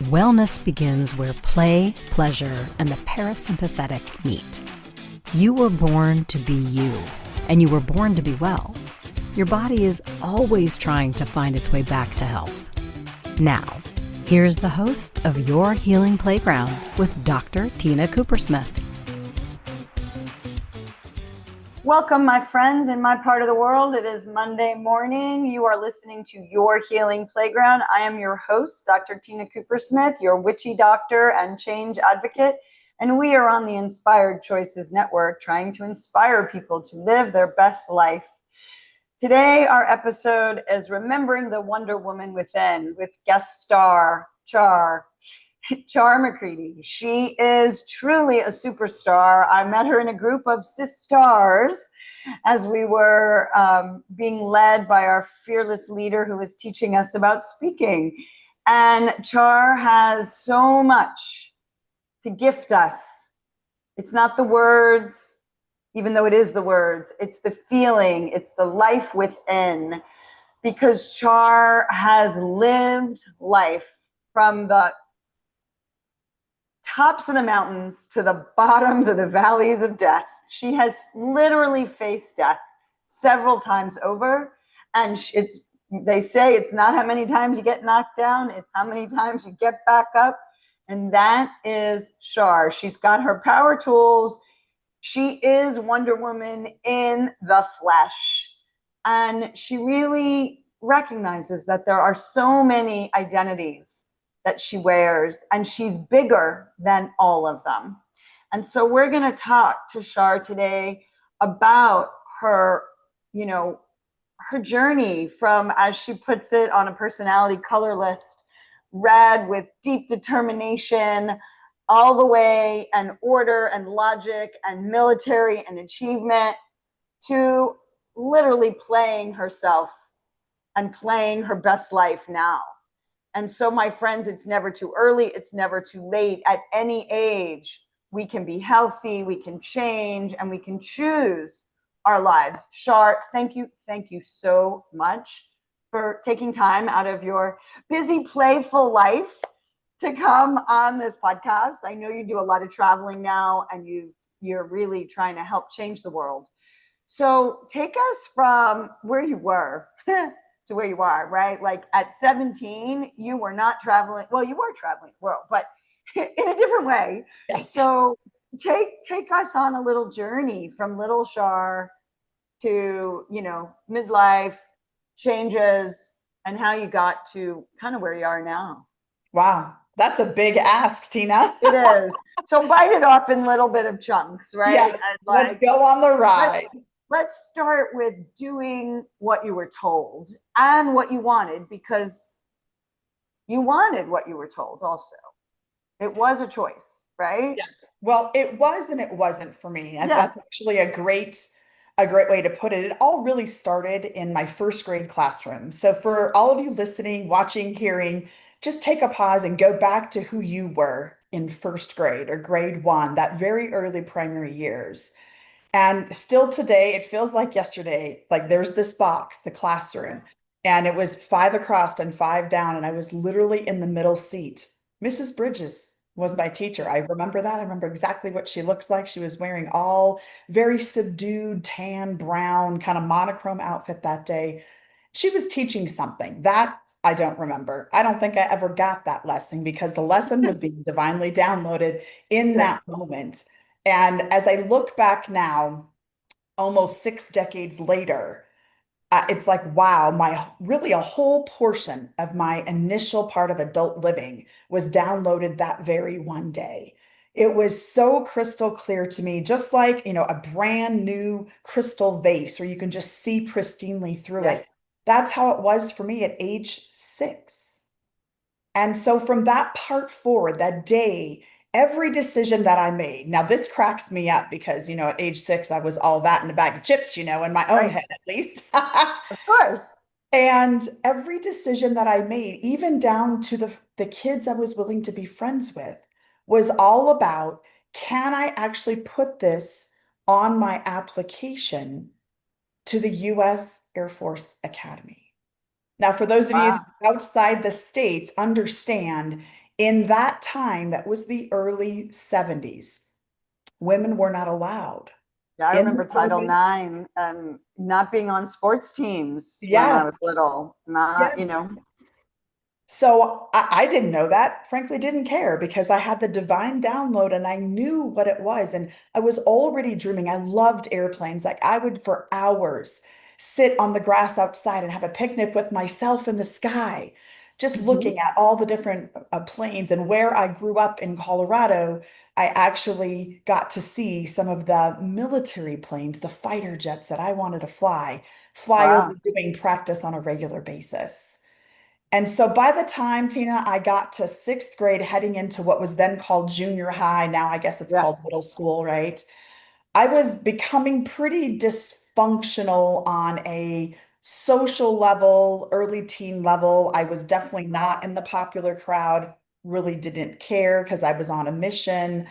Wellness begins where play, pleasure, and the parasympathetic meet. You were born to be you, and you were born to be well. Your body is always trying to find its way back to health. Now, here's the host of Your Healing Playground with Dr. Tina Koopersmith. Welcome, my friends, in my part of the world. It is Monday morning. You are listening to Your Healing Playground. I am your host, Dr. Tina Koopersmith, your witchy doctor and change advocate. And we are on the Inspired Choices Network, trying to inspire people to live their best life. Today, our episode is Remembering the Wonder Woman Within with guest star Char McCready. She is truly a superstar. I met her in a group of sisters as we were being led by our fearless leader who was teaching us about speaking. And Char has so much to gift us. It's not the words, even though it is the words. It's the feeling. It's the life within. Because Char has lived life from the tops of the mountains to the bottoms of the valleys of death. She has literally faced death several times over. And they say it's not how many times you get knocked down, it's how many times you get back up. And that is Char. She's got her power tools. She is Wonder Woman in the flesh. And she really recognizes that there are so many identities that she wears, and she's bigger than all of them. And so we're going to talk to Char today about her, her journey from, as she puts it on a personality color list, red with deep determination, all the way, and order and logic and military and achievement, to literally playing herself and playing her best life now. And so, my friends, it's never too early. It's never too late. At any age, we can be healthy, we can change, and we can choose our lives. Char, thank you so much for taking time out of your busy, playful life to come on this podcast. I know you do a lot of traveling now, and you're really trying to help change the world. So take us from where you were to where you are, right? Like at 17, you were not traveling. Well, you were traveling the world, but in a different way. Yes. So take us on a little journey from little Char to, midlife changes and how you got to kind of where you are now. Wow. That's a big ask, Tina. It is. So bite it off in little bit of chunks, right? Yes. Let's go on the ride. Let's start with doing what you were told and what you wanted, because you wanted what you were told also. It was a choice, right? Yes. Well, it was and it wasn't for me. And that's actually a great way to put it. It all really started in my first grade classroom. So for all of you listening, watching, hearing, just take a pause and go back to who you were in first grade or grade 1, that very early primary years. And still today, it feels like yesterday, like there's this box, the classroom, and it was 5 across and 5 down. And I was literally in the middle seat. Mrs. Bridges was my teacher. I remember that. I remember exactly what she looks like. She was wearing all very subdued, tan, brown, kind of monochrome outfit that day. She was teaching something that I don't remember. I don't think I ever got that lesson because the lesson was being divinely downloaded in that moment. And as I look back now, almost 6 decades later, it's like, wow, really a whole portion of my initial part of adult living was downloaded that very one day. It was so crystal clear to me, just like, a brand new crystal vase where you can just see pristinely through it. That's how it was for me at age 6. And so from that part forward, that day, every decision that I made, now this cracks me up because, at age 6, I was all that in a bag of chips, in my own head, at least. Of course. And every decision that I made, even down to the kids I was willing to be friends with, was all about, can I actually put this on my application to the U.S. Air Force Academy? Now, for those of you outside the States, understand In that time, that was the early 70s, women were not allowed Yeah, I in the remember Title service. IX not being on sports teams when I was Yes. little. Not, Yes. So I didn't know that, frankly, didn't care because I had the divine download and I knew what it was. And I was already dreaming. I loved airplanes. Like I would for hours sit on the grass outside and have a picnic with myself in the sky, just Mhm. looking at all the different planes. And where I grew up in Colorado, I actually got to see some of the military planes, the fighter jets that I wanted to fly over Wow. doing practice on a regular basis. And so by the time, Tina, I got to sixth grade, heading into what was then called junior high, now I guess it's Yeah. called middle school, right? I was becoming pretty dysfunctional on a social level, early teen level. I was definitely not in the popular crowd, really didn't care because I was on a mission.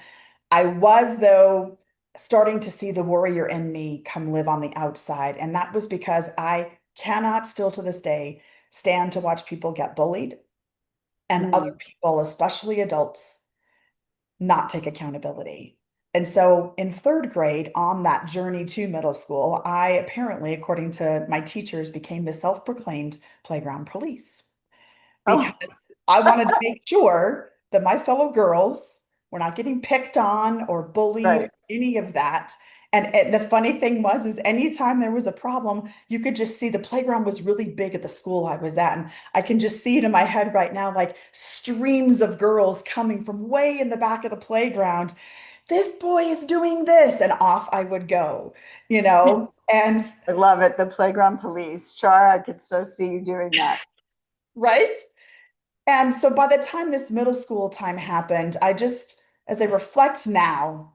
I was, though, starting to see the warrior in me come live on the outside. And that was because I cannot still to this day stand to watch people get bullied and other Mm. people, especially adults, not take accountability. And so in third grade, on that journey to middle school, I apparently, according to my teachers, became the self-proclaimed playground police Oh, because I wanted to make sure that my fellow girls were not getting picked on or bullied, right. any of that. And the funny thing was, is anytime there was a problem, you could just see the playground was really big at the school I was at. And I can just see it in my head right now, like streams of girls coming from way in the back of the playground. This boy is doing this, and off I would go, you know? And I love it. The playground police. Char, I could so see you doing that. right? And so by the time this middle school time happened, I just, as I reflect now,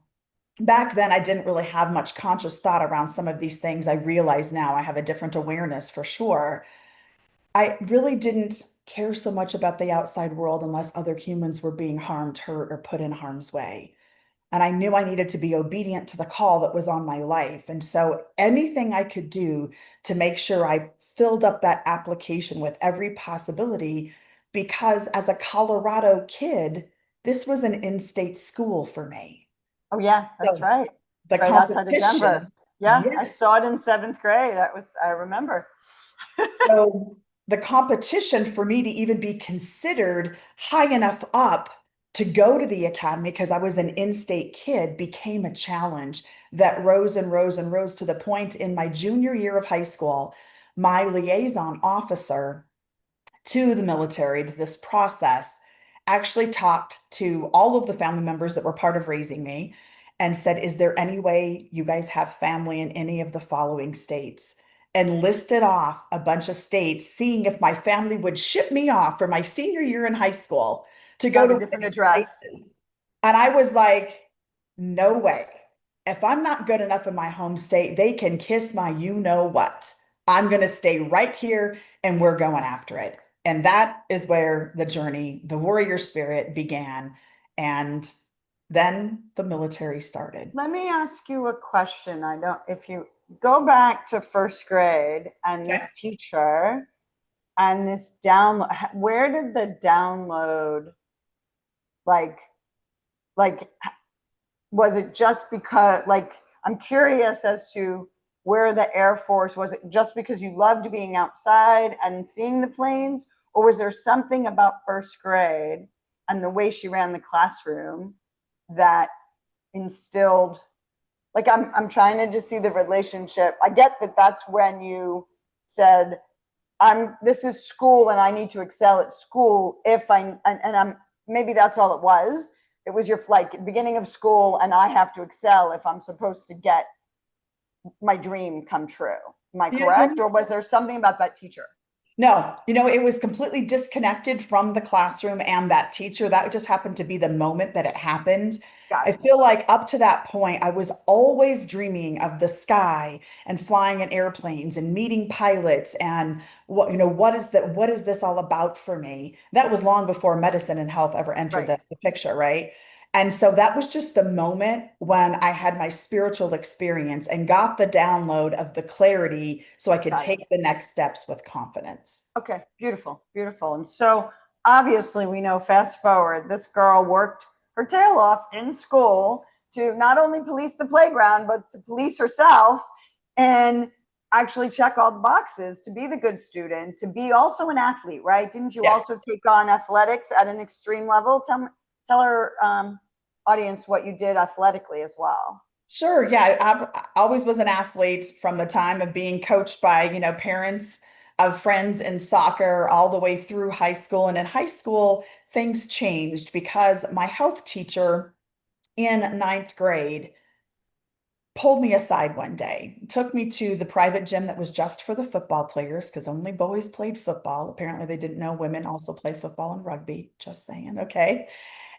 back then I didn't really have much conscious thought around some of these things. I realize now I have a different awareness for sure. I really didn't care so much about the outside world unless other humans were being harmed, hurt, or put in harm's way. And I knew I needed to be obedient to the call that was on my life. And so anything I could do to make sure I filled up that application with every possibility, because as a Colorado kid, this was an in-state school for me. Oh, yeah, that's So right. the Right outside of Denver. competition, Yeah, I yes. saw it in seventh grade. I remember. So the competition for me to even be considered high enough up to go to the academy because I was an in-state kid became a challenge that rose and rose and rose to the point in my junior year of high school, my liaison officer to the military, to this process, actually talked to all of the family members that were part of raising me and said, is there any way you guys have family in any of the following states? And listed off a bunch of states, seeing if my family would ship me off for my senior year in high school to I go have to a one of different these address. places. And I was like, no way. If I'm not good enough in my home state, they can kiss my you know what. I'm going to stay right here and we're going after it. And that is where the journey, the warrior spirit began. And then the military started. Let me ask you a question. I don't, if you go back to first grade and Okay. this teacher and this download, where did the download, like, like, was it just because, like, I'm curious as to where the Air Force, was it just because you loved being outside and seeing the planes? Or was there something about first grade and the way she ran the classroom that instilled, like, I'm trying to just see the relationship. I get that that's when you said, this is school and I need to excel at school if and I'm, maybe that's all it was. It was your like beginning of school and I have to excel if I'm supposed to get my dream come true. Am I Yeah, correct? Or was there something about that teacher? no, it was completely disconnected from the classroom and that teacher. That just happened to be the moment that it happened. Got I it. feel like up to that point, I was always dreaming of the sky and flying in airplanes and meeting pilots and what is this all about for me? That was long before medicine and health ever entered Right. the picture, right? And so that was just the moment when I had my spiritual experience and got the download of the clarity so I could Got it. take the next steps with confidence. Okay. Beautiful. Beautiful. And so obviously we know, fast forward, this girl worked her tail off in school to not only police the playground, but to police herself and actually check all the boxes, to be the good student, to be also an athlete, right? Didn't you Yes. also take on athletics at an extreme level? Tell our audience what you did athletically as well. Sure. Yeah. I always was an athlete from the time of being coached by, parents of friends in soccer all the way through high school. And in high school, things changed because my health teacher in ninth grade pulled me aside one day, took me to the private gym that was just for the football players because only boys played football. Apparently, they didn't know women also play football and rugby. Just saying. Okay.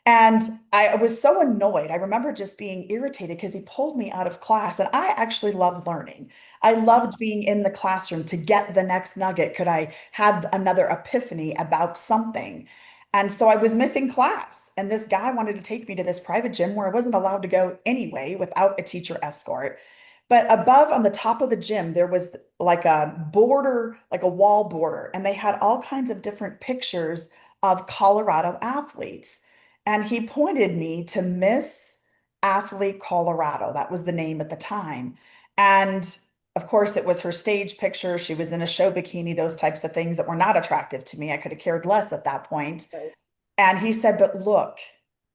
And I was so annoyed. I remember just being irritated because he pulled me out of class. And I actually loved learning. I loved being in the classroom to get the next nugget. Could I have another epiphany about something? And so I was missing class. And this guy wanted to take me to this private gym where I wasn't allowed to go anyway without a teacher escort. But above on the top of the gym, there was like a border, like a wall border, and they had all kinds of different pictures of Colorado athletes. And he pointed me to Miss Athlete Colorado. That was the name at the time. And of course, it was her stage picture. She was in a show bikini, those types of things that were not attractive to me. I could have cared less at that point. Right. And he said, but look,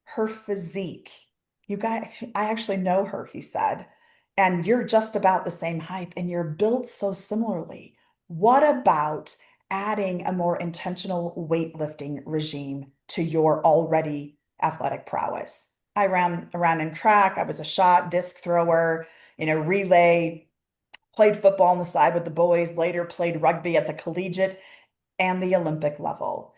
her physique, you guys, I actually know her, he said, and you're just about the same height and you're built so similarly. What about adding a more intentional weightlifting regime to your already athletic prowess? I ran around in track. I was a shot, disc thrower, relay, played football on the side with the boys, later played rugby at the collegiate and the Olympic level.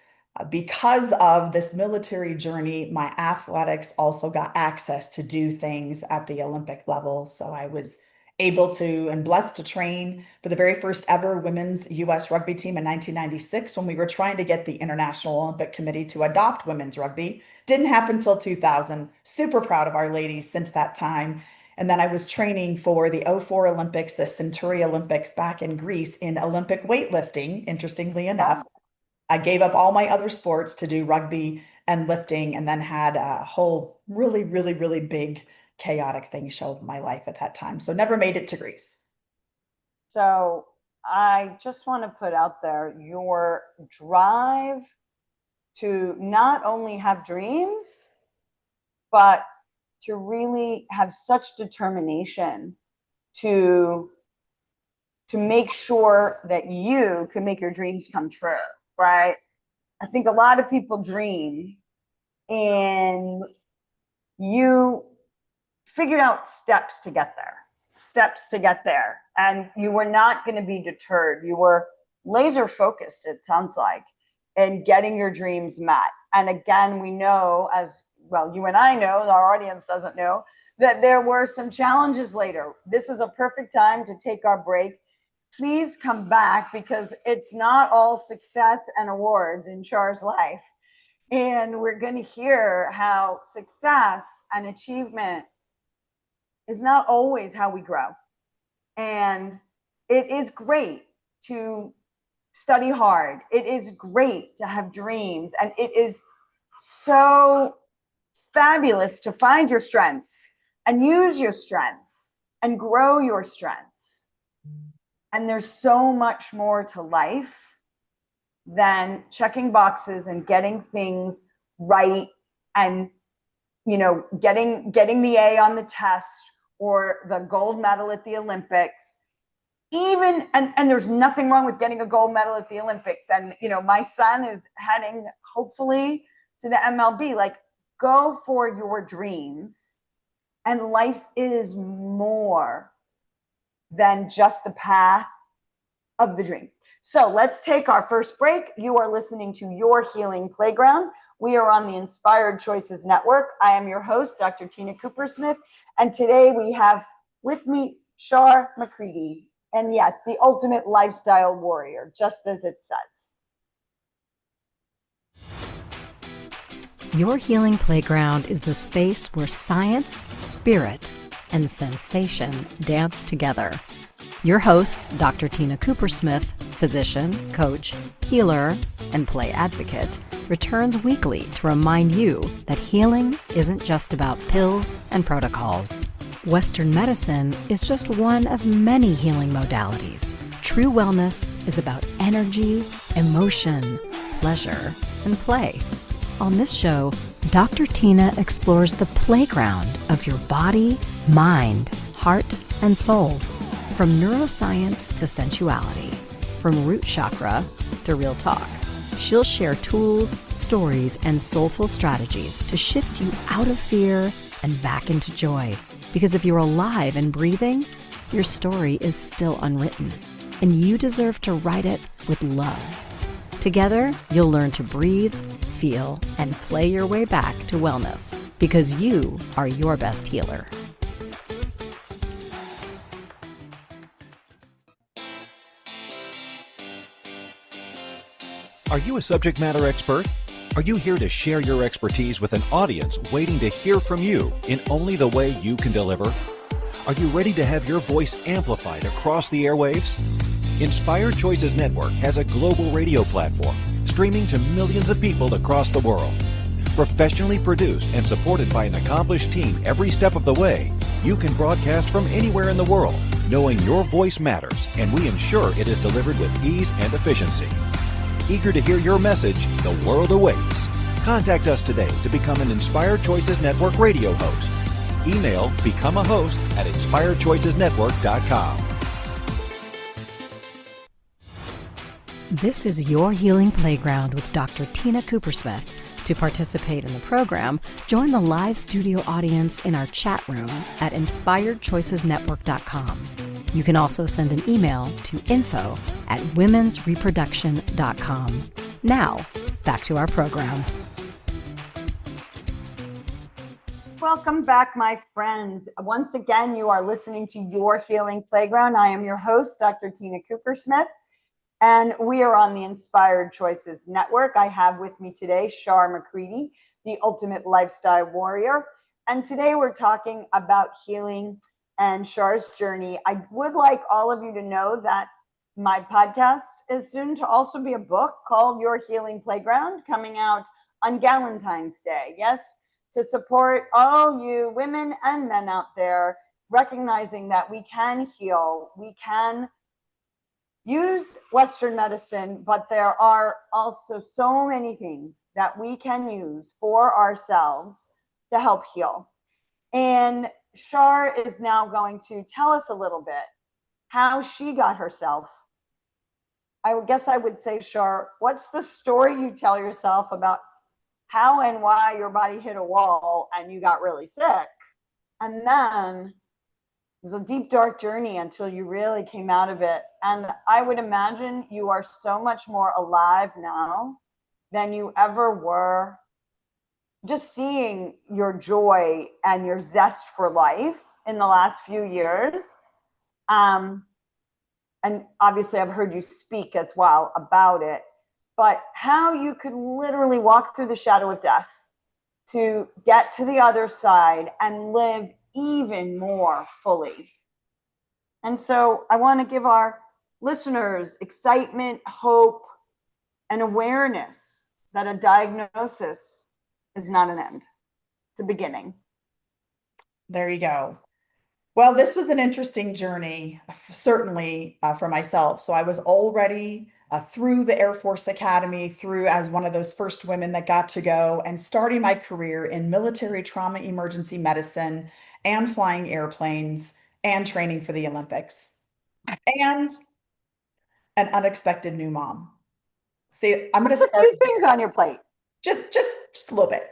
Because of this military journey, my athletics also got access to do things at the Olympic level. So I was able to and blessed to train for the very first ever women's U.S. rugby team in 1996 when we were trying to get the International Olympic Committee to adopt women's rugby. Didn't happen until 2000. Super proud of our ladies since that time. And then I was training for the '04 Olympics, the Centauri Olympics back in Greece in Olympic weightlifting, interestingly enough. I gave up all my other sports to do rugby and lifting, and then had a whole really, really, really big chaotic thing show up in my life at that time. So never made it to Greece. So I just want to put out there your drive to not only have dreams, but to really have such determination to make sure that you can make your dreams come true, right? I think a lot of people dream and you figured out steps to get there, and you were not going to be deterred. You were laser focused, it sounds like, in getting your dreams met. And again, we know, as well, you and I know, our audience doesn't know, that there were some challenges later. This is a perfect time to take our break. Please come back, because it's not all success and awards in Char's life. And we're going to hear how success and achievement is not always how we grow. And it is great to study hard. It is great to have dreams. And it is so fabulous to find your strengths and use your strengths and grow your strengths. And there's so much more to life than checking boxes and getting things right and, getting the A on the test or the gold medal at the Olympics. Even, and there's nothing wrong with getting a gold medal at the Olympics. And, my son is heading hopefully to the MLB. Like, go for your dreams. And life is more than just the path of the dream. So let's take our first break. You are listening to Your Healing Playground. We are on the Inspired Choices Network. I am your host, Dr. Tina Coopersmith. And today we have with me Char McCready. And yes, the ultimate lifestyle warrior, just as it says. Your Healing Playground is the space where science, spirit, and sensation dance together. Your host, Dr. Tina Coopersmith, physician, coach, healer, and play advocate, returns weekly to remind you that healing isn't just about pills and protocols. Western medicine is just one of many healing modalities. True wellness is about energy, emotion, pleasure, and play. On this show, Dr. Tina explores the playground of your body, mind, heart, and soul. From neuroscience to sensuality, from root chakra to real talk. She'll share tools, stories, and soulful strategies to shift you out of fear and back into joy. Because if you're alive and breathing, your story is still unwritten, and you deserve to write it with love. Together, you'll learn to breathe, feel, and play your way back to wellness, because you are your best healer. Are you a subject matter expert? Are you here to share your expertise with an audience waiting to hear from you in only the way you can deliver? Are you ready to have your voice amplified across the airwaves? Inspired Choices Network has a global radio platform streaming to millions of people across the world. Professionally produced and supported by an accomplished team every step of the way, you can broadcast from anywhere in the world, knowing your voice matters, and we ensure it is delivered with ease and efficiency. Eager to hear your message, the world awaits. Contact us today to become an Inspired Choices Network radio host. Email become a host at inspiredchoicesnetwork.com. This is your healing playground with Dr. Tina Koopersmith. To participate in the program, join the live studio audience in our chat room at inspiredchoicesnetwork.com. You can also send an email to info@womensreproduction.com. Now, back to our program. Welcome back, my friends. Once again, you are listening to Your Healing Playground. I am your host, Dr. Tina Koopersmith, and we are on the Inspired Choices Network. I have with me today Shar McCready, the ultimate lifestyle warrior. And today we're talking about healing and Shar's journey. I would like all of you to know that my podcast is soon to also be a book called Your Healing Playground, coming out on Valentine's Day. Yes, to support all you women and men out there, recognizing that we can heal, we can use Western medicine, but there are also so many things that we can use for ourselves to help heal. And Shar is now going to tell us a little bit how she got herself. I guess I would say, Shar, what's the story you tell yourself about how and why your body hit a wall and you got really sick? And then it was a deep, dark journey until you really came out of it. And I would imagine you are so much more alive now than you ever were. Just seeing your joy and your zest for life in the last few years. And obviously I've heard you speak as well about it, but how you could literally walk through the shadow of death to get to the other side and live even more fully. And so I want to give our listeners excitement, hope, and awareness that a diagnosis is not an end. It's a beginning. There you go. Well, this was an interesting journey, certainly for myself. So I was already through the Air Force Academy, through as one of those first women that got to go and starting my career in military trauma emergency medicine and flying airplanes and training for the Olympics and an unexpected new mom. See, I'm going to start a few things on your plate. Just a little bit.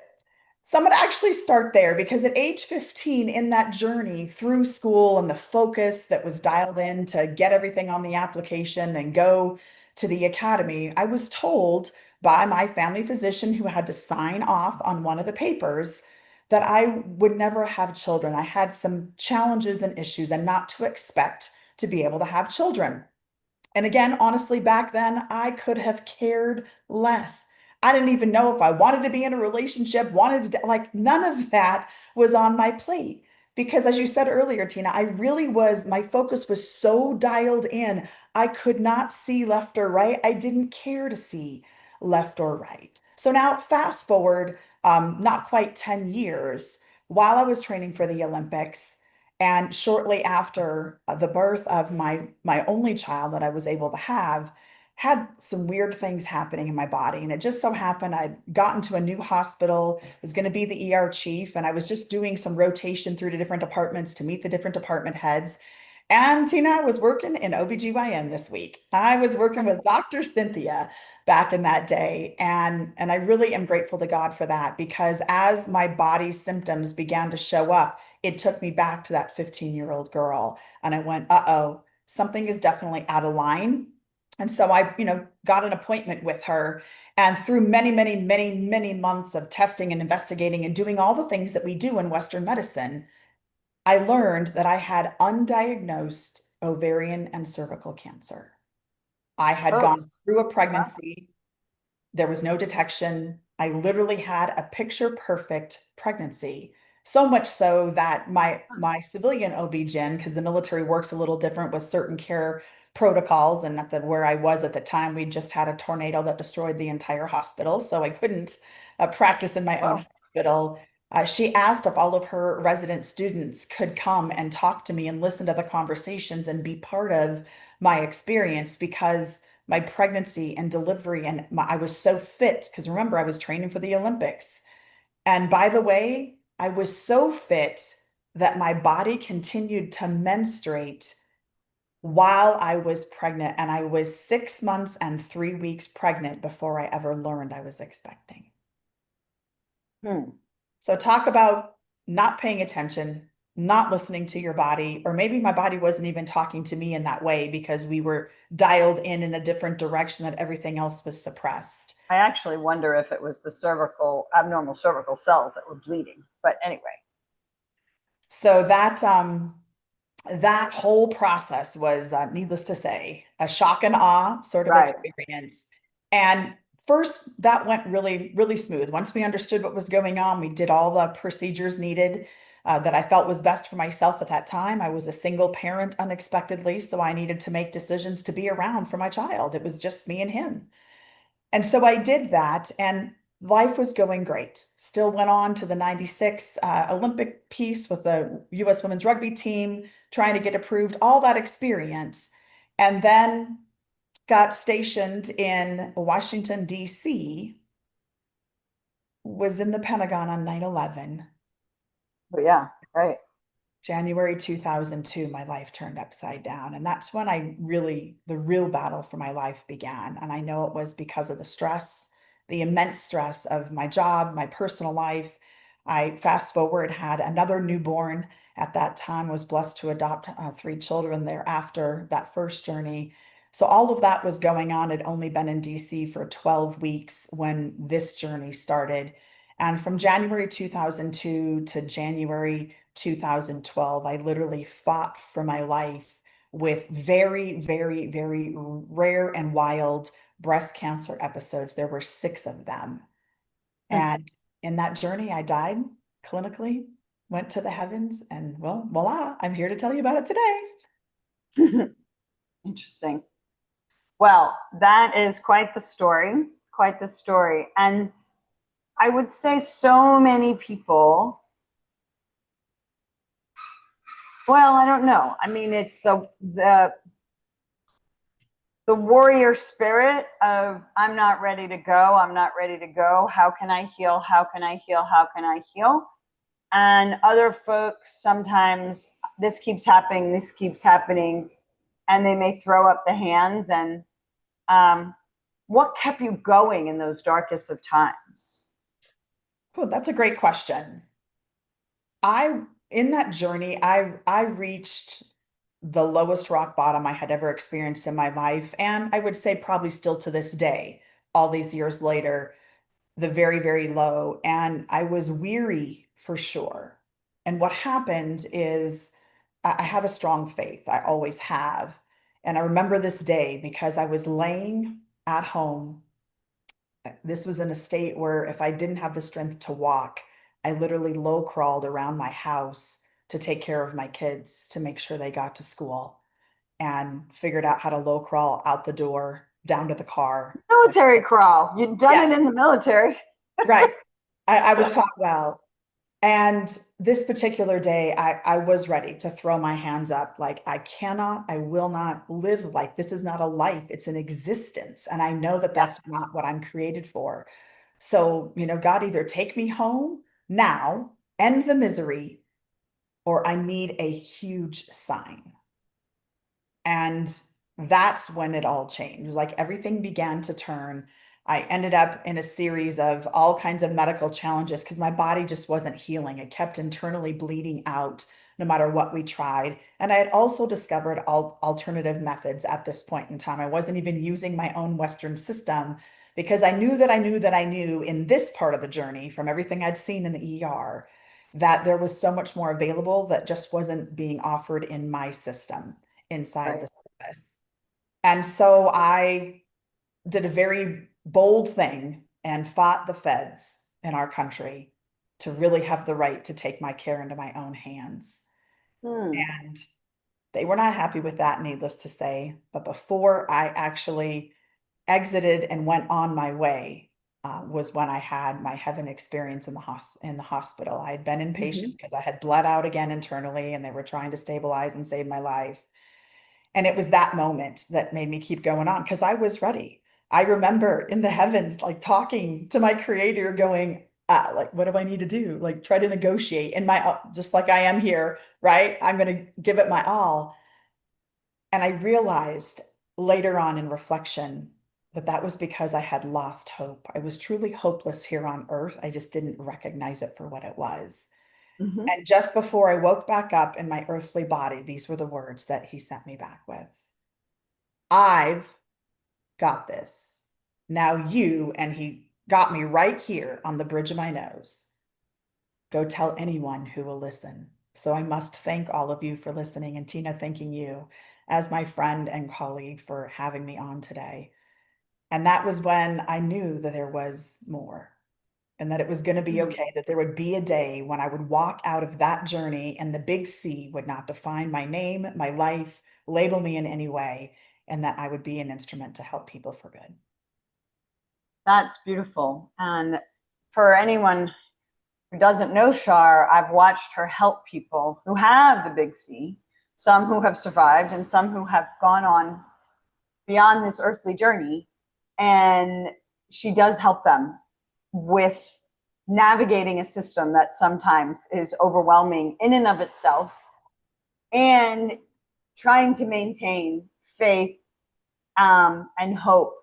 So I'm going to actually start there because at age 15 in that journey through school and the focus that was dialed in to get everything on the application and go to the academy, I was told by my family physician who had to sign off on one of the papers that I would never have children. I had some challenges and issues and not to expect to be able to have children. And again, honestly, back then I could have cared less. I didn't even know if I wanted to be in a relationship, none of that was on my plate. Because as you said earlier, Tina, my focus was so dialed in, I could not see left or right. I didn't care to see left or right. So now fast forward, not quite 10 years, while I was training for the Olympics, and shortly after the birth of my only child that I was able to have, had some weird things happening in my body. And it just so happened I'd gotten to a new hospital, was going to be the ER chief, and I was just doing some rotation through the different departments to meet the different department heads. And Tina, I was working in OBGYN this week. I was working with Dr. Cynthia back in that day. And I really am grateful to God for that, because as my body's symptoms began to show up, it took me back to that 15-year-old girl. And I went, uh-oh, something is definitely out of line. And so I, got an appointment with her. And through many, many, many, many months of testing and investigating and doing all the things that we do in Western medicine, I learned that I had undiagnosed ovarian and cervical cancer. I had Oh, gone through a wow. pregnancy. There was no detection. I literally had a picture perfect pregnancy. So much so that my civilian OB-GYN, because the military works a little different with certain care protocols, and at the where I was at the time, we just had a tornado that destroyed the entire hospital, so I couldn't practice in my own Wow. hospital. She asked if all of her resident students could come and talk to me and listen to the conversations and be part of my experience, because my pregnancy and delivery and I was so fit, because remember, I was training for the Olympics. And by the way, I was so fit that my body continued to menstruate while I was pregnant. And I was 6 months and 3 weeks pregnant before I ever learned I was expecting. Hmm. So talk about not paying attention, not listening to your body, or maybe my body wasn't even talking to me in that way because we were dialed in a different direction, that everything else was suppressed. I actually wonder if it was the abnormal cervical cells that were bleeding. But anyway. So that whole process was, needless to say, a shock and awe sort of Right. experience. And first, that went really, really smooth. Once we understood what was going on, we did all the procedures needed that I felt was best for myself at that time. I was a single parent unexpectedly, so I needed to make decisions to be around for my child. It was just me and him. And so I did that, and life was going great. Still went on to the 96 Olympic piece with the US women's rugby team, trying to get approved, all that experience. And then got stationed in Washington, D.C., was in the Pentagon on 9/11. But yeah, right. January 2002, my life turned upside down. And that's when the real battle for my life began. And I know it was because of the stress, the immense stress of my job, my personal life. I fast forward, had another newborn at that time, was blessed to adopt 3 children thereafter that first journey. So all of that was going on. I'd only been in DC for 12 weeks when this journey started. And from January 2002 to January 2012, I literally fought for my life with very, very, very rare and wild breast cancer episodes. There were 6 of them. And in that journey, I died clinically, went to the heavens, and well, voila, I'm here to tell you about it today. Interesting. Well, that is quite the story, quite the story. And I would say so many people, well, I don't know. I mean, it's the warrior spirit of I'm not ready to go. I'm not ready to go. How can I heal? How can I heal? How can I heal? And other folks, sometimes this keeps happening, and they may throw up the hands. And what kept you going in those darkest of times? Oh, that's a great question. In that journey, I reached the lowest rock bottom I had ever experienced in my life. And I would say probably still to this day, all these years later, the very, very low. And I was weary for sure. And what happened is I have a strong faith. I always have. And I remember this day because I was laying at home. This was in a state where if I didn't have the strength to walk, I literally low crawled around my house to take care of my kids, to make sure they got to school, and figured out how to low crawl out the door down to the car. Military crawl. You'd done Yes. it in the military. Right. I was taught well. And this particular day, I was ready to throw my hands up. Like, I will not live like this is not a life, it's an existence. And I know that that's not what I'm created for. So, God, either take me home now, end the misery, or I need a huge sign. And that's when it all changed. It was like everything began to turn. I ended up in a series of all kinds of medical challenges because my body just wasn't healing. It kept internally bleeding out no matter what we tried. And I had also discovered alternative methods at this point in time. I wasn't even using my own Western system because I knew that I knew that I knew in this part of the journey from everything I'd seen in the ER that there was so much more available that just wasn't being offered in my system inside the service. And so I did a very bold thing and fought the feds in our country to really have the right to take my care into my own hands. And they were not happy with that, needless to say. But before I actually exited and went on my way, was when I had my heaven experience in the hospital. I had been inpatient because I had bled out again internally, and they were trying to stabilize and save my life. And it was that moment that made me keep going on because I was ready. I remember in the heavens, like talking to my creator, going, like, what do I need to do? Like, try to negotiate in my, just like I am here, right? I'm going to give it my all. And I realized later on in reflection that that was because I had lost hope. I was truly hopeless here on earth. I just didn't recognize it for what it was. And just before I woke back up in my earthly body, these were the words that he sent me back with. I've got this. Now you, and he got me right here on the bridge of my nose. Go tell anyone who will listen. So I must thank all of you for listening, and Tina, thanking you as my friend and colleague for having me on today. And that was when I knew that there was more. And that it was going to be okay, that there would be a day when I would walk out of that journey and the big C would not define my name, my life, label me in any way, and that I would be an instrument to help people for good. That's beautiful. And for anyone who doesn't know Shar, I've watched her help people who have the big C, some who have survived and some who have gone on beyond this earthly journey. And she does help them with navigating a system that sometimes is overwhelming in and of itself, and trying to maintain faith and hope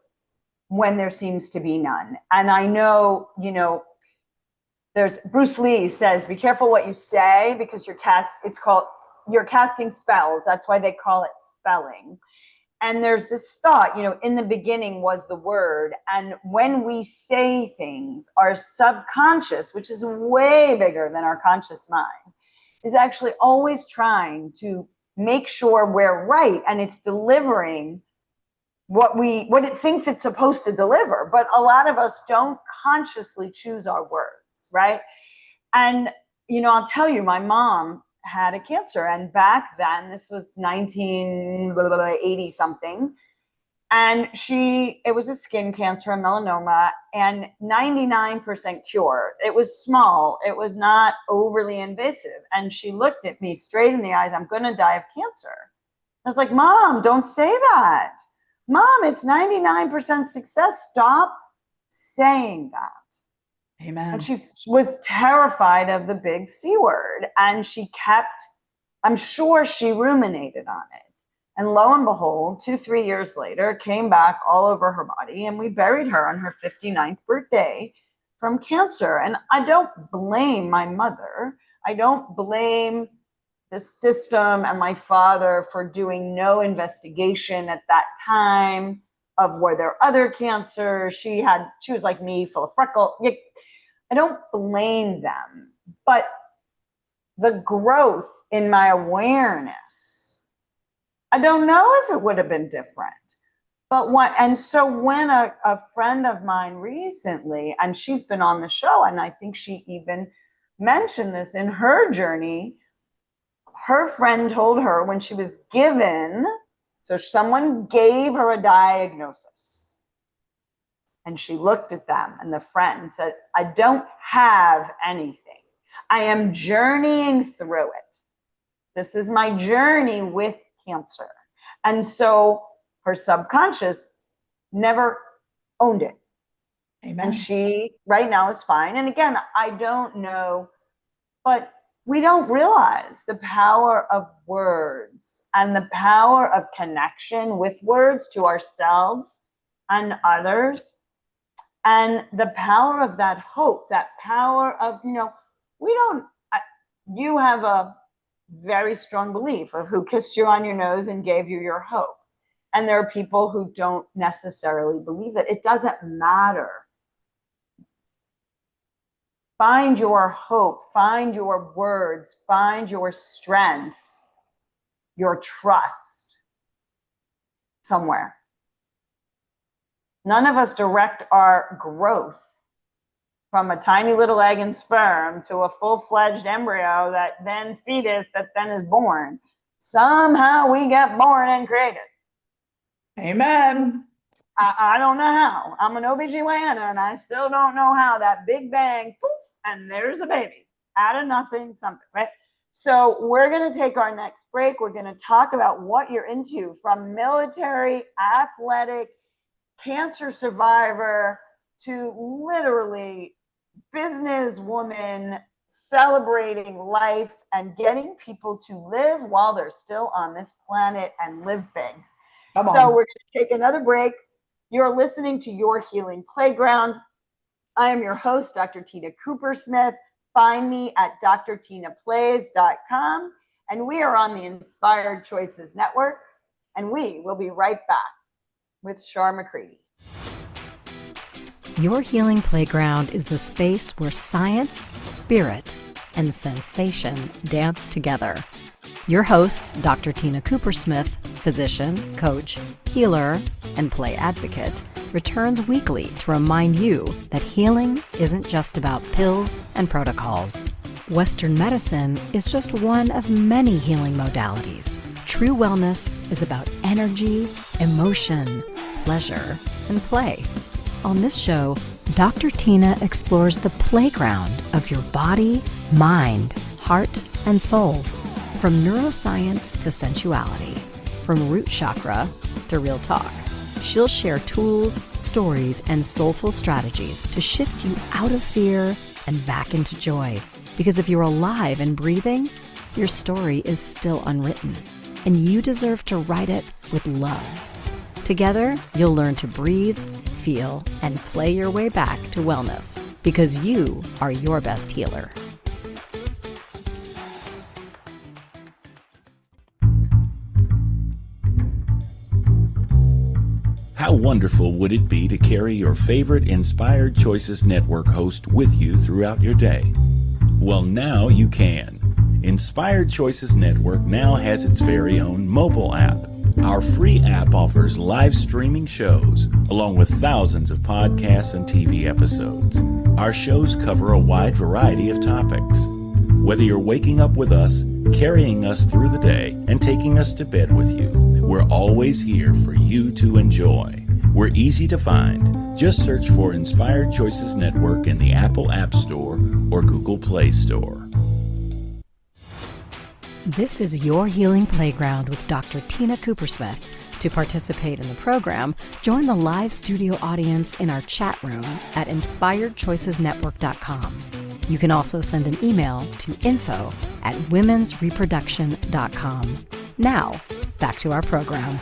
when there seems to be none. And I know, there's Bruce Lee says, be careful what you say, because you're casting spells. That's why they call it spelling. And there's this thought, in the beginning was the word. And when we say things, our subconscious, which is way bigger than our conscious mind, is actually always trying to make sure we're right. And it's delivering what it thinks it's supposed to deliver. But a lot of us don't consciously choose our words, right? And, I'll tell you, my mom had a cancer, and back then, this was 1980 something, and it was a skin cancer, a melanoma, and 99% cure. It was small, it was not overly invasive, and she looked at me straight in the eyes. I'm going to die of cancer. I was like, Mom, don't say that. Mom, it's 99% success. Stop saying that. Amen. And she was terrified of the big C word. And I'm sure she ruminated on it. And lo and behold, 2-3 years later, it came back all over her body. And we buried her on her 59th birthday from cancer. And I don't blame my mother. I don't blame the system and my father for doing no investigation at that time of were there other cancers. She was like me, full of freckles. I don't blame them, but the growth in my awareness, I don't know if it would have been different. So when a friend of mine recently, and she's been on the show, and I think she even mentioned this in her journey, her friend told her when she was given So someone gave her a diagnosis and she looked at them, and the friend said, I don't have anything. I am journeying through it. This is my journey with cancer. And so her subconscious never owned it. Amen. And she right now is fine. And again, I don't know, but we don't realize the power of words and the power of connection with words to ourselves and others. And the power of that hope, that power of, you have a very strong belief of who kissed you on your nose and gave you your hope. And there are people who don't necessarily believe that. It doesn't matter. Find your hope, find your words, find your strength, your trust somewhere. None of us direct our growth from a tiny little egg and sperm to a full-fledged embryo that then fetus that then is born. Somehow we get born and created. Amen. I don't know how. I'm an OBGYN and I still don't know how that big bang, poof, and there's a baby out of nothing, something, right? So we're going to take our next break. We're going to talk about what you're into, from military, athletic, cancer survivor to literally businesswoman celebrating life and getting people to live while they're still on this planet and live big. So we're going to take another break. You're listening to Your Healing Playground. I am your host, Dr. Tina Coopersmith. Find me at drtinaplays.com. And we are on the Inspired Choices Network. And we will be right back with Shar McCready. Your Healing Playground is the space where science, spirit, and sensation dance together. Your host, Dr. Tina Coopersmith, physician, coach, healer, and play advocate, returns weekly to remind you that healing isn't just about pills and protocols. Western medicine is just one of many healing modalities. True wellness is about energy, emotion, pleasure, and play. On this show, Dr. Tina explores the playground of your body, mind, heart, and soul. From neuroscience to sensuality, from root chakra to real talk. She'll share tools, stories, and soulful strategies to shift you out of fear and back into joy. Because if you're alive and breathing, your story is still unwritten, and you deserve to write it with love. Together, you'll learn to breathe, feel, and play your way back to wellness, because you are your best healer. How wonderful would it be to carry your favorite Inspired Choices Network host with you throughout your day? Well, now you can. Inspired Choices Network now has its very own mobile app. Our free app offers live streaming shows, along with thousands of podcasts and TV episodes. Our shows cover a wide variety of topics. Whether you're waking up with us, carrying us through the day, and taking us to bed with you, we're always here for you to enjoy. We're easy to find. Just search for Inspired Choices Network in the Apple App Store or Google Play Store. This is Your Healing Playground with Dr. Tina Coopersmith. To participate in the program, join the live studio audience in our chat room at inspiredchoicesnetwork.com. You can also send an email to info@womensreproduction.com. Now, back to our program.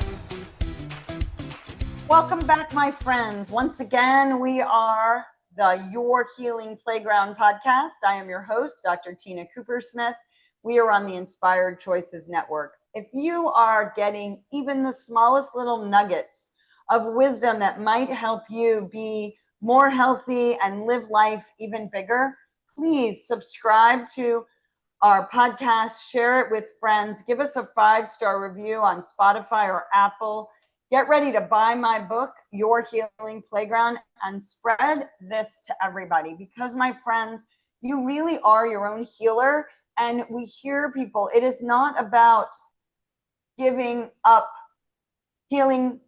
Welcome back, my friends. Once again, we are the Your Healing Playground podcast. I am your host, Dr. Tina Coopersmith. We are on the Inspired Choices Network. If you are getting even the smallest little nuggets of wisdom that might help you be more healthy and live life even bigger, please subscribe to our podcast, share it with friends, give us a 5-star review on Spotify or Apple. Get ready to buy my book, Your Healing Playground, and spread this to everybody, because my friends, you really are your own healer. And we hear people, it is not about giving up healing,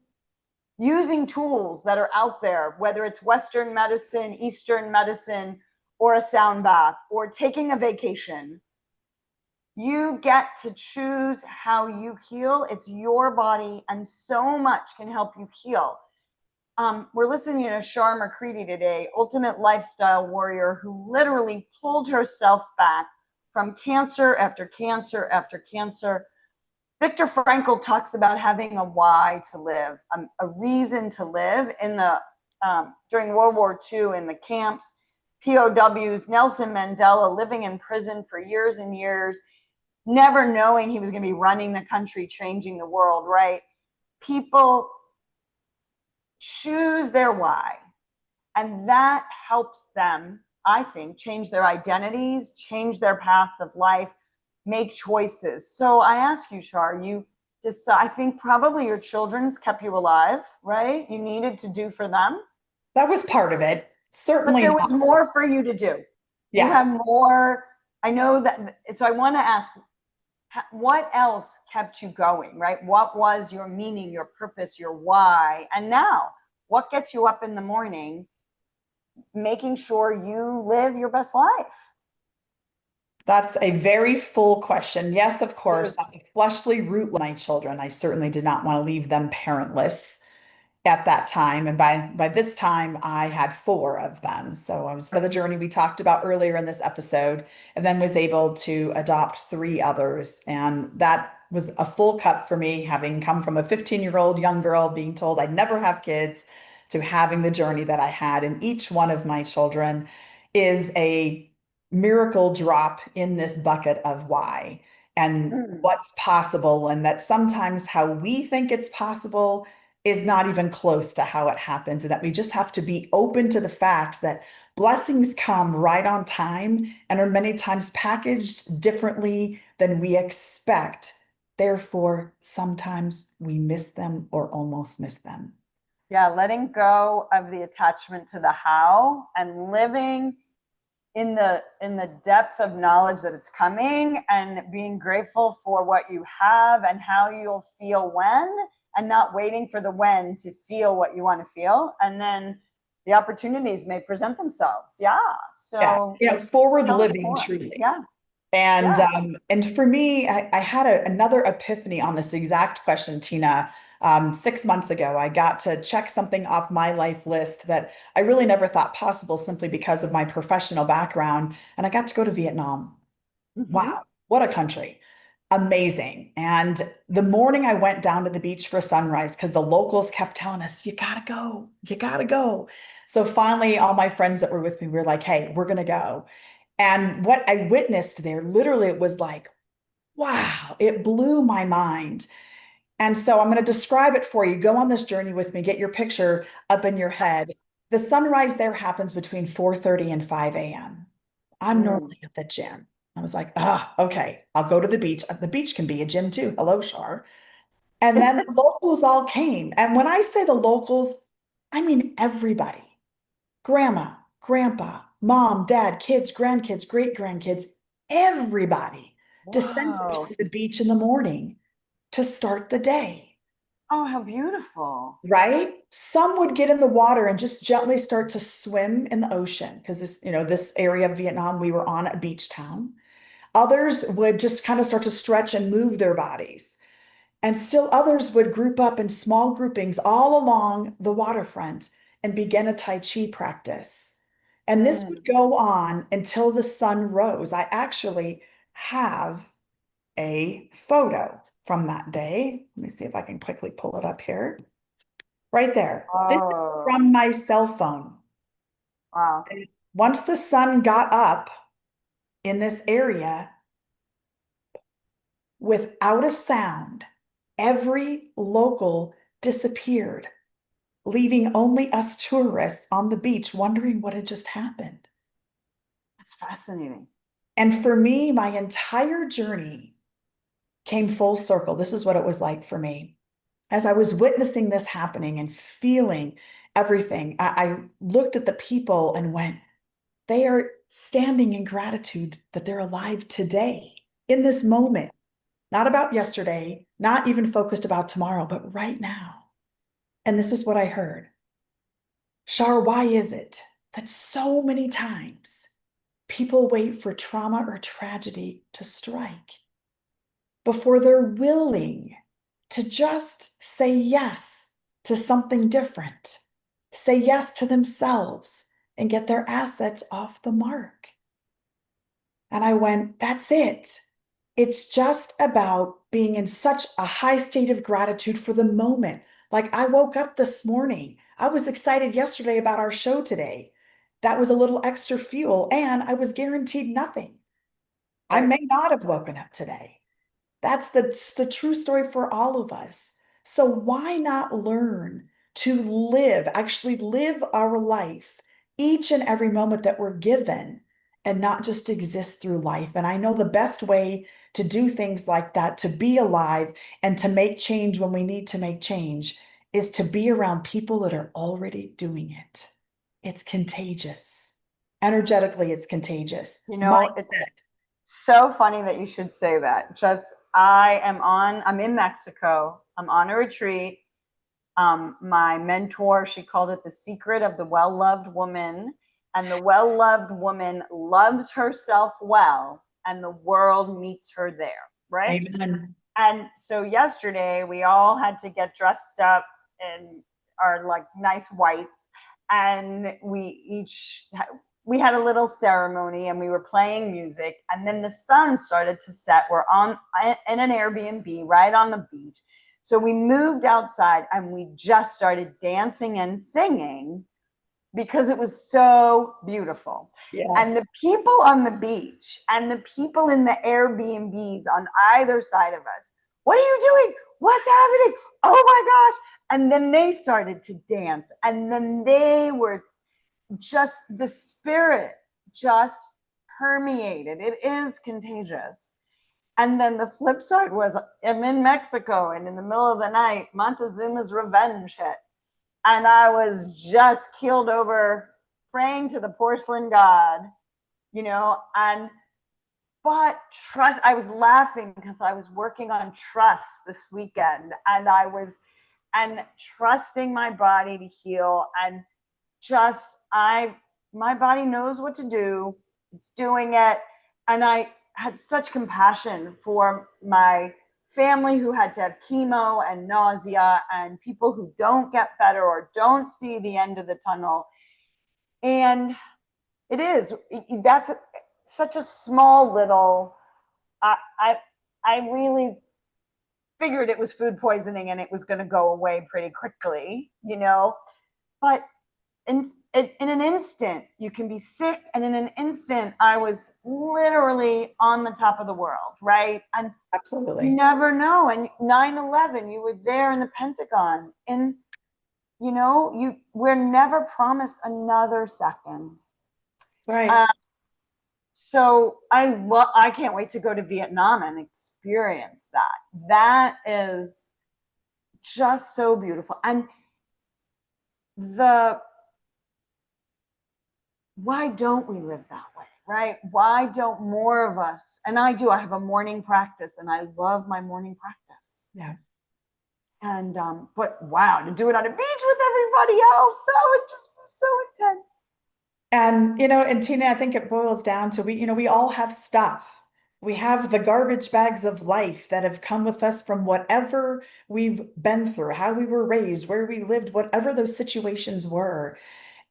using tools that are out there, whether it's Western medicine, Eastern medicine, or a sound bath, or taking a vacation. You get to choose how you heal. It's your body, and so much can help you heal. We're listening to Shar McCready today, ultimate lifestyle warrior who literally pulled herself back from cancer after cancer after cancer. Viktor Frankl talks about having a why to live, a reason to live. In the during World War II in the camps, POWs, Nelson Mandela living in prison for years and years, never knowing he was going to be running the country, changing the world, right? People choose their why, and that helps them, I think, change their identities, change their path of life, make choices. So I ask you, Shar, you decide, I think probably your children's kept you alive, right? You needed to do for them. That was part of it. Certainly. But there was more for you to do. Yeah. You have more. I know that. So I want to ask, what else kept you going, right? What was your meaning, your purpose, your why? And now, what gets you up in the morning, making sure you live your best life? That's a very full question. Yes, of course, at the fleshly root, my children, I certainly did not want to leave them parentless at that time. And by this time, I had 4 of them. So I was part of the journey we talked about earlier in this episode, and then was able to adopt 3 others. And that was a full cup for me, having come from a 15-year-old young girl being told I'd never have kids, to having the journey that I had. And each one of my children is a miracle drop in this bucket of why and what's possible. And that sometimes how we think it's possible is not even close to how it happens. And that we just have to be open to the fact that blessings come right on time and are many times packaged differently than we expect. Therefore, sometimes we miss them or almost miss them. Yeah, letting go of the attachment to the how and living in the depth of knowledge that it's coming, and being grateful for what you have and how you'll feel when, and not waiting for the when to feel what you want to feel. And then the opportunities may present themselves. Yeah. So forward living, truly. Yeah. And for me, I had another epiphany on this exact question, Tina. 6 months ago, I got to check something off my life list that I really never thought possible, simply because of my professional background. And I got to go to Vietnam. Wow, what a country. Amazing. And the morning I went down to the beach for sunrise, because the locals kept telling us, you gotta go, you gotta go. So finally, all my friends that were with me were like, hey, we're gonna go. And what I witnessed there, literally, it was like, wow, it blew my mind. And so I'm going to describe it for you. Go on this journey with me, get your picture up in your head. The sunrise there happens between 4:30 and 5 a.m. I'm normally at the gym. I was like, okay, I'll go to the beach. The beach can be a gym too. Hello, Shar. And then the locals all came. And when I say the locals, I mean everybody. Grandma, grandpa, mom, dad, kids, grandkids, great grandkids, everybody descends upon the beach in the morning to start the day. Oh, how beautiful. Right? Some would get in the water and just gently start to swim in the ocean, because this area of Vietnam, we were on a beach town. Others would just kind of start to stretch and move their bodies. And still others would group up in small groupings all along the waterfront and begin a Tai Chi practice. And this would go on until the sun rose. I actually have a photo from that day. Let me see if I can quickly pull it up here. Right there. This is from my cell phone. Wow. And once the sun got up in this area, without a sound, every local disappeared, leaving only us tourists on the beach wondering what had just happened. That's fascinating. And for me, my entire journey came full circle. This is what it was like for me. As I was witnessing this happening and feeling everything, I looked at the people and went, they are standing in gratitude that they're alive today, in this moment. Not about yesterday, not even focused about tomorrow, but right now. And this is what I heard. Shar, why is it that so many times people wait for trauma or tragedy to strike before they're willing to just say yes to something different, say yes to themselves, and get their assets off the mark? And I went, that's it. It's just about being in such a high state of gratitude for the moment. Like I woke up this morning. I was excited yesterday about our show today. That was a little extra fuel, and I was guaranteed nothing. I may not have woken up today. That's the true story for all of us. So why not learn to live, actually live our life each and every moment that we're given and not just exist through life? And I know the best way to do things like that, to be alive and to make change when we need to make change, is to be around people that are already doing it. It's contagious. Energetically, it's contagious. You know, it's so funny that you should say that. I'm in Mexico. I'm on a retreat. My mentor, she called it the secret of the well-loved woman. And the well-loved woman loves herself well, and the world meets her there, right? Amen. And so yesterday we all had to get dressed up in our like nice whites, and we had a little ceremony and we were playing music, and then the sun started to set. We're in an Airbnb right on the beach. So we moved outside and we just started dancing and singing because it was so beautiful. Yes. And the people on the beach and the people in the Airbnbs on either side of us, what are you doing? What's happening? Oh my gosh. And then they started to dance, and then they were just, the spirit just permeated. It is contagious. And then the flip side was, I'm in Mexico, and in the middle of the night, Montezuma's revenge hit. And I was just keeled over, praying to the porcelain god, but trust, I was laughing because I was working on trust this weekend, and trusting my body to heal, and my body knows what to do. It's doing it. And I had such compassion for my family who had to have chemo and nausea, and people who don't get better or don't see the end of the tunnel. And that's such a small little, I really figured it was food poisoning and it was going to go away pretty quickly, but in an instant you can be sick, and in an instant I was literally on the top of the world, right? And absolutely, you never know. And 9/11, you were there in the Pentagon, and we're never promised another second, right? So I can't wait to go to Vietnam and experience that. That is just so beautiful. And why don't we live that way, right? Why don't more of us? And I have a morning practice, and I love my morning practice. Yeah. And but wow, to do it on a beach with everybody else, that would just be so intense. And and Tina, I think it boils down to we all have stuff. We have the garbage bags of life that have come with us from whatever we've been through, how we were raised, where we lived, whatever those situations were.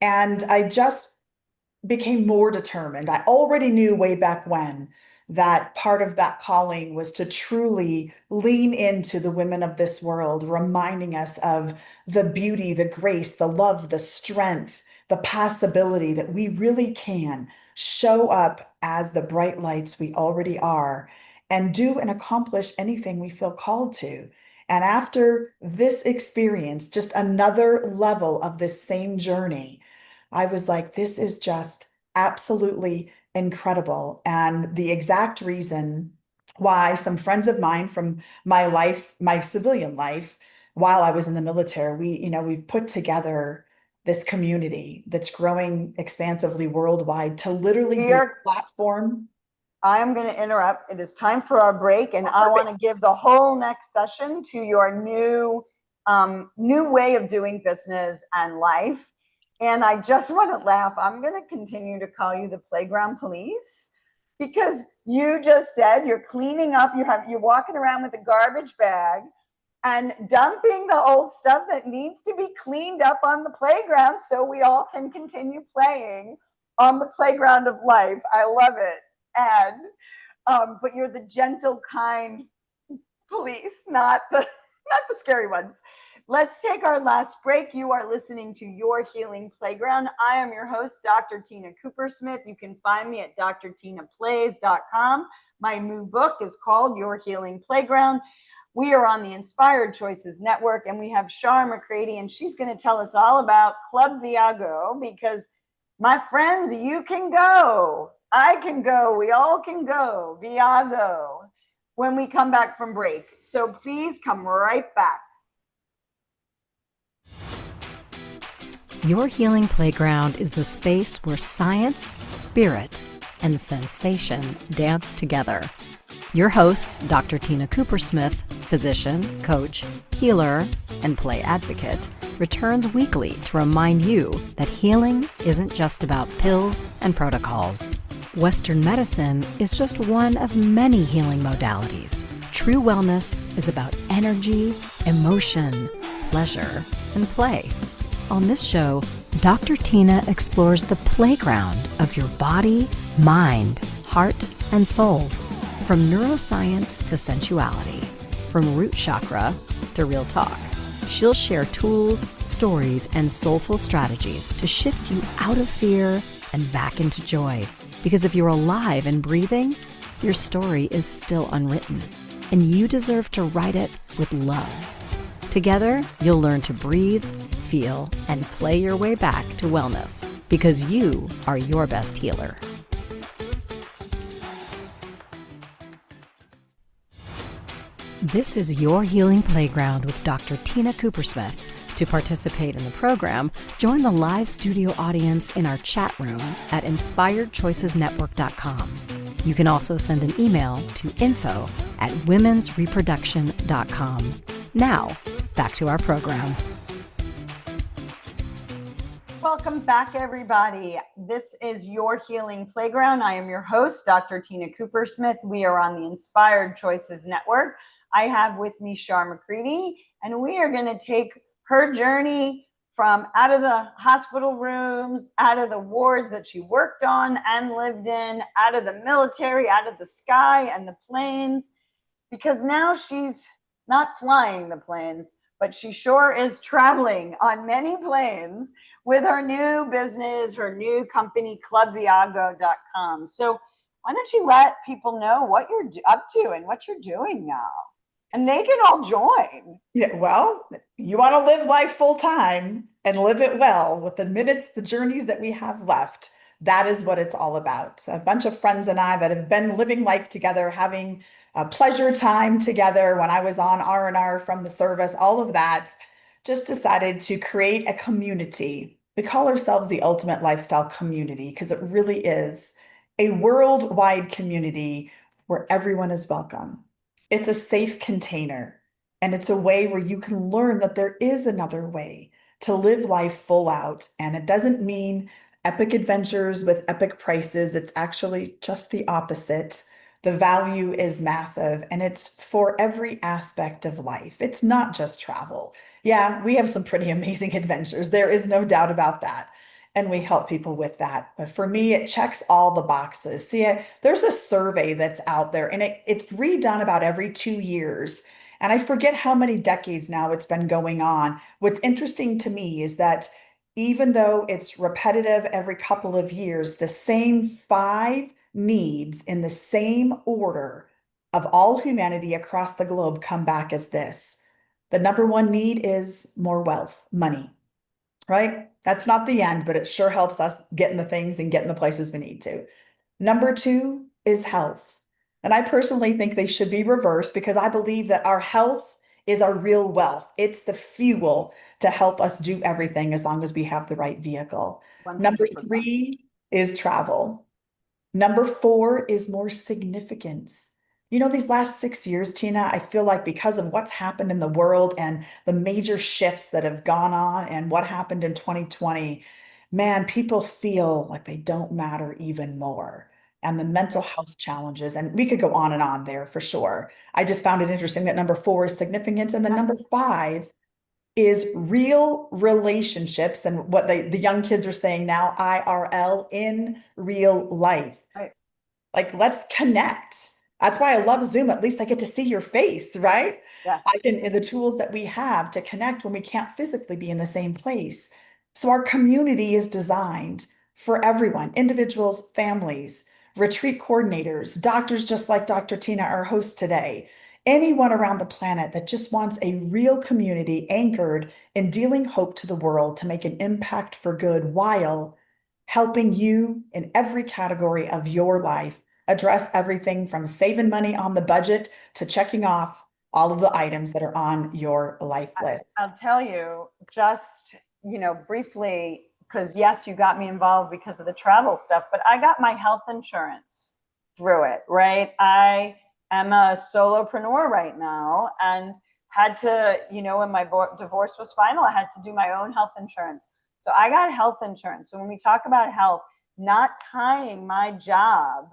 And I just became more determined. I already knew way back when that part of that calling was to truly lean into the women of this world, reminding us of the beauty, the grace, the love, the strength, the possibility that we really can show up as the bright lights we already are and do and accomplish anything we feel called to. And after this experience, just another level of this same journey, I was like, this is just absolutely incredible. And the exact reason why some friends of mine from my life, my civilian life, while I was in the military, we've put together this community that's growing expansively worldwide to literally be a platform I am going to interrupt. It is time for our break, and I want to give the whole next session to your new way of doing business and life. And I just want to laugh. I'm going to continue to call you the playground police, because you just said you're cleaning up. You're walking around with a garbage bag and dumping the old stuff that needs to be cleaned up on the playground so we all can continue playing on the playground of life. I love it. And but you're the gentle, kind police, not the scary ones. Let's take our last break. You are listening to Your Healing Playground. I am your host, Dr. Tina Coopersmith. You can find me at drtinaplays.com. My new book is called Your Healing Playground. We are on the Inspired Choices Network, and we have Shar McCready, and she's going to tell us all about Club Viago, because my friends, you can go. I can go. We all can go. Viago. When we come back from break. So please come right back. Your Healing Playground is the space where science, spirit, and sensation dance together. Your host, Dr. Tina Coopersmith, physician, coach, healer, and play advocate, returns weekly to remind you that healing isn't just about pills and protocols. Western medicine is just one of many healing modalities. True wellness is about energy, emotion, pleasure, and play. On this show, Dr. Tina explores the playground of your body, mind, heart, and soul. From neuroscience to sensuality, from root chakra to real talk. She'll share tools, stories, and soulful strategies to shift you out of fear and back into joy. Because if you're alive and breathing, your story is still unwritten, and you deserve to write it with love. Together, you'll learn to breathe, feel, and play your way back to wellness, because you are your best healer. This is Your Healing Playground with Dr. Tina Coopersmith. To participate in the program, join the live studio audience in our chat room at inspiredchoicesnetwork.com. You can also send an email to info@womensreproduction.com. Now, back to our program. Welcome back, everybody. This is Your Healing Playground. I am your host, Dr. Tina Coopersmith. We are on the Inspired Choices Network. I have with me Shar McCready, and we are going to take her journey from out of the hospital rooms, out of the wards that she worked on and lived in, out of the military, out of the sky and the planes, because now she's not flying the planes, but she sure is traveling on many planes with her new business, her new company, clubviago.com. So why don't you let people know what you're up to and what you're doing now? And they can all join. Yeah, well, you want to live life full time and live it well with the minutes, the journeys that we have left. That is what it's all about. A bunch of friends and I that have been living life together, having a pleasure time together when I was on R&R from the service, all of that, just decided to create a community. We call ourselves the Ultimate Lifestyle Community because it really is a worldwide community where everyone is welcome. It's a safe container, and it's a way where you can learn that there is another way to live life full out. And it doesn't mean epic adventures with epic prices. It's actually just the opposite. The value is massive, and it's for every aspect of life. It's not just travel. Yeah, we have some pretty amazing adventures. There is no doubt about that. And we help people with that. But for me, it checks all the boxes. See, there's a survey that's out there, and it's redone about every 2 years. And I forget how many decades now it's been going on. What's interesting to me is that even though it's repetitive every couple of years, the same 5 needs in the same order of all humanity across the globe come back as this. The number 1 need is more wealth, money, right? That's not the end, but it sure helps us get in the things and get in the places we need to. Number 2 is health. And I personally think they should be reversed because I believe that our health is our real wealth. It's the fuel to help us do everything as long as we have the right vehicle. 100%. Number 3 is travel. Number 4 is more significance. These last 6 years, Tina, I feel like because of what's happened in the world and the major shifts that have gone on and what happened in 2020, man, people feel like they don't matter even more. And the mental health challenges, and we could go on and on there for sure. I just found it interesting that number 4 is significance. And then number 5 is real relationships, and what the young kids are saying now, IRL, in real life. Right. Like, let's connect. That's why I love Zoom. At least I get to see your face, right? Yeah. I can, the tools that we have to connect when we can't physically be in the same place. So our community is designed for everyone, individuals, families, retreat coordinators, doctors, just like Dr. Tina, our host today, anyone around the planet that just wants a real community anchored in dealing hope to the world to make an impact for good while helping you in every category of your life address everything from saving money on the budget to checking off all of the items that are on your life list. I'll tell you just, briefly, because yes, you got me involved because of the travel stuff, but I got my health insurance through it, right? I am a solopreneur right now and had to, when my divorce was final, I had to do my own health insurance. So I got health insurance. So when we talk about health, not tying my job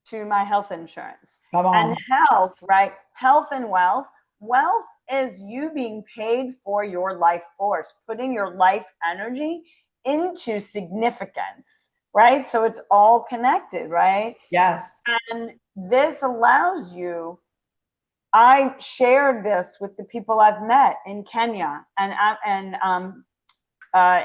to my health insurance. Come on. And health, right? Health and wealth. Wealth is you being paid for your life force, putting your life energy into significance, right? So it's all connected, right? Yes. And this allows you, I shared this with the people I've met in Kenya and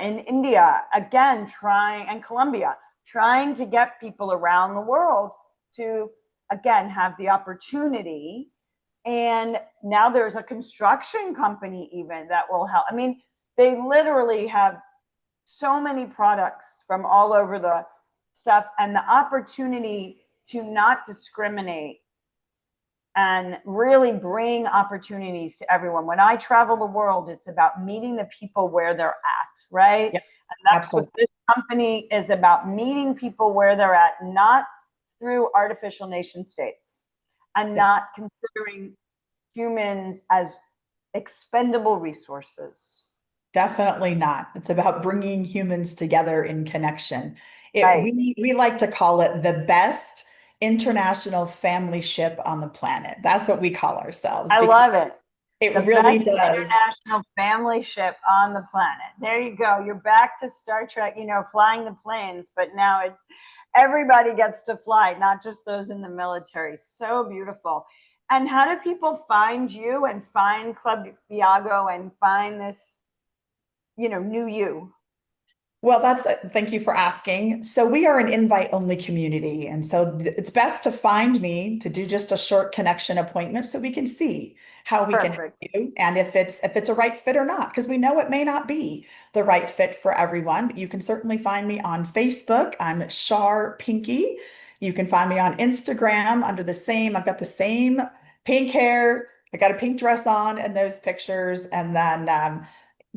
in India, again, and Colombia, trying to get people around the world to, again, have the opportunity. And now there's a construction company even that will help. I mean, they literally have so many products from all over the stuff, and the opportunity to not discriminate and really bring opportunities to everyone. When I travel the world, it's about meeting the people where they're at, right? Yep, and that's absolutely. what this company is about, meeting people where they're at, not through artificial nation states, and not considering humans as expendable resources. Definitely not. It's about bringing humans together in connection. Right. We like to call it the best international family ship on the planet. That's what we call ourselves. I love it. It The really best does. International family ship on the planet. There you go. You're back to Star Trek, flying the planes, but now it's everybody gets to fly, not just those in the military. So beautiful. And how do people find you and find Club Iago and find this, new you? Well, thank you for asking. So we are an invite-only community. And so it's best to find me to do just a short connection appointment so we can see how we can help you and if it's a right fit or not, because we know it may not be the right fit for everyone. But you can certainly find me on Facebook. I'm Shar Pinky. You can find me on Instagram under I've got the same pink hair. I got a pink dress on in those pictures. And then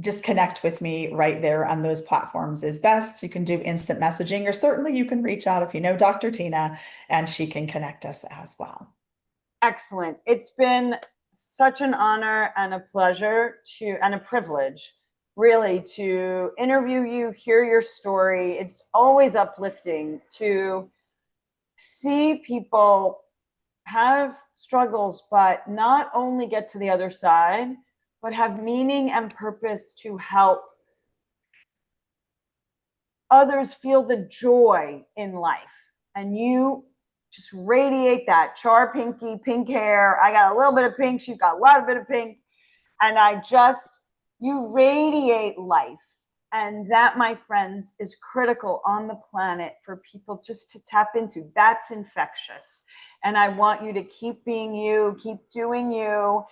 just connect with me right there on those platforms is best. You can do instant messaging, or certainly you can reach out if you know Dr. Tina, and she can connect us as well. Excellent. It's been such an honor and a pleasure and a privilege, really, to interview you, hear your story. It's always uplifting to see people have struggles, but not only get to the other side, but have meaning and purpose to help others feel the joy in life. And you just radiate that. Char Pinky, pink hair. I got a little bit of pink. She's got a lot of bit of pink. And you radiate life. And that, my friends, is critical on the planet for people just to tap into. That's infectious. And I want you to keep being you, keep doing you.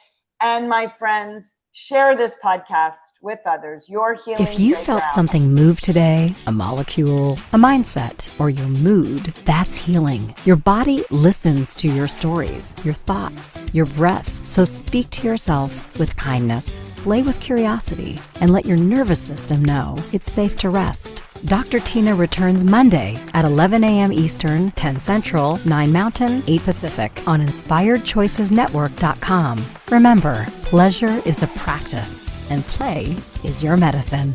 And my friends, share this podcast with others. Your healing. If you felt something move today, a molecule, a mindset, or your mood, that's healing. Your body listens to your stories, your thoughts, your breath. So speak to yourself with kindness, play with curiosity, and let your nervous system know it's safe to rest. Dr. Tina returns Monday at 11 a.m. Eastern, 10 Central, 9 Mountain, 8 Pacific on InspiredChoicesNetwork.com. Remember, pleasure is a practice and play is your medicine.